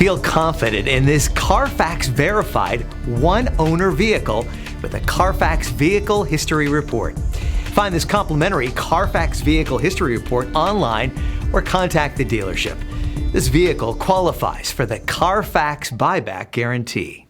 Feel confident in this Carfax verified one-owner vehicle with a Carfax Vehicle History Report. Find this complimentary Carfax Vehicle History Report online or contact the dealership. This vehicle qualifies for the Carfax Buyback Guarantee.